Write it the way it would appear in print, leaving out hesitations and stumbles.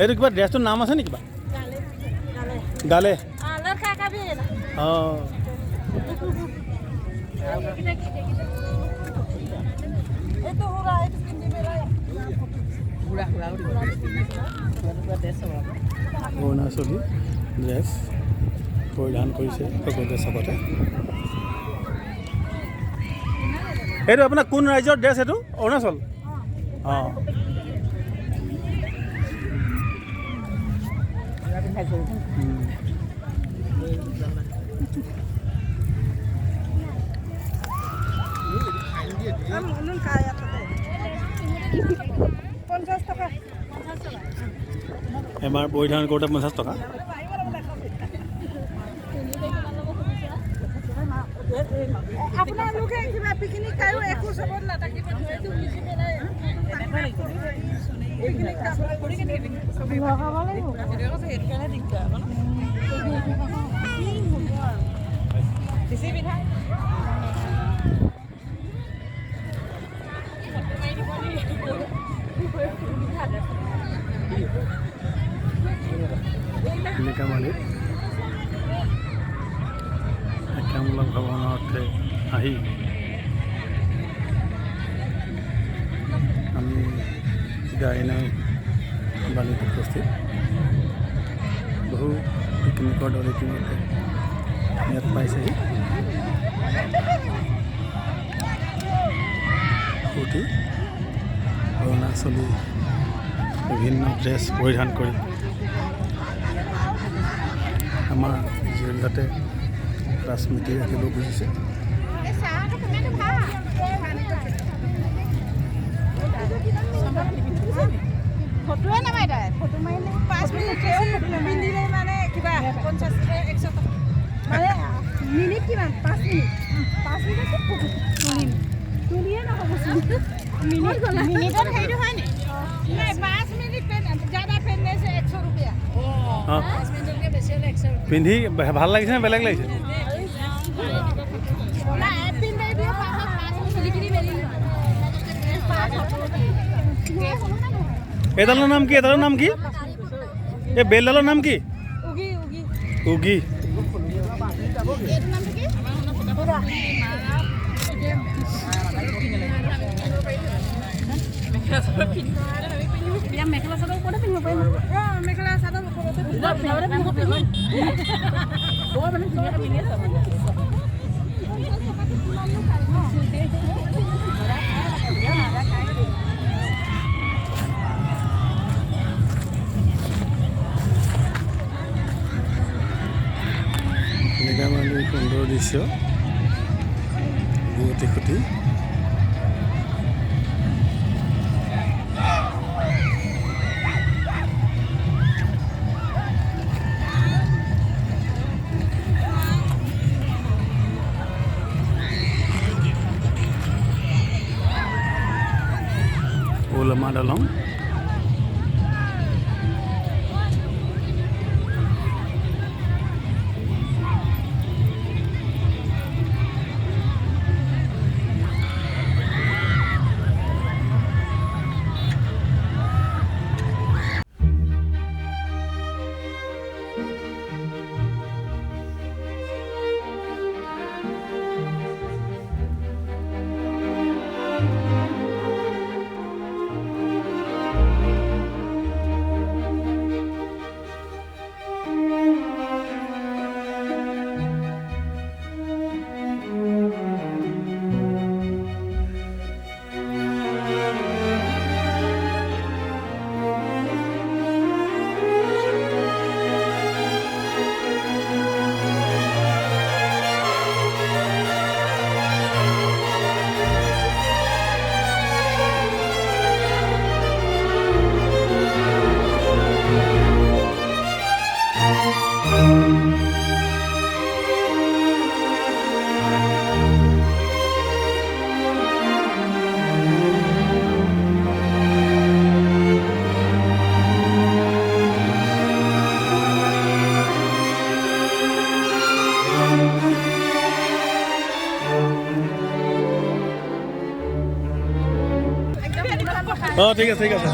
এইটো কিবা ড্ৰেছটোৰ নাম আছে নেকি কিবা গালে অঁ অৰুণাচলী ড্ৰেছ পৰিধান কৰিছে সকলোৱে চবতে। এইটো আপোনাৰ কোন ৰাজ্যৰ ড্ৰেছ এইটো অৰুণাচল অঁ এবাৰ পৰিধান কৰোঁতে 50 টকা। আপোনালোকে কিবা পিকনিক আৰু একো চবত নাথাকিব লিকামালিত শিক্ষামূলক ভ্ৰমণৰ অৰ্থে আহি আমি গাড়ী নাই বালিত উপস্থিত। বহু পিকনিকৰ দল ইতিমধ্যে ইয়াত পাইছেহি। ফূৰ্তি অৰুণাচলী বিভিন্ন ড্ৰেছ পৰিধান কৰি আমাৰ জৰিয়তে ৰাজনীতি ৰাখিব খুজিছে। ফটোৱে নামাই তাই ফটো মাৰিলে 5 মিনিট পিন্ধিলে মানে কিবা 50 100 টকা মানে মিনিট কিমান 5 মিনিট 5 মিনিট তুলিয়ে নহ'বচোন মিনিটত হেৰিটো হয় নি নাই 5 মিনিট ज़्यादा पहनने से 100 रुपया 5 मिनट के बेसी 100 পিন্ধি ভাল লাগিছে নে বেলেগ লাগিছে? না পিন্ধে দিয়ে 5 মিনিট বেলি এডালৰ নাম কি? এডালৰ নাম কি? এই বেলডালৰ নাম কি? উগি উগি উগি। এৰ নাম কি মেখেলা চাদৰ ওপৰতে পিন্ধিব পাৰিম। মেখেলা চাদৰ ওপৰতে লিকামালিৰ সুন্দৰ দৃশ্য বহুতে খুঁটি। ওলমা দলং অঁ ঠিক আছে ঠিক আছে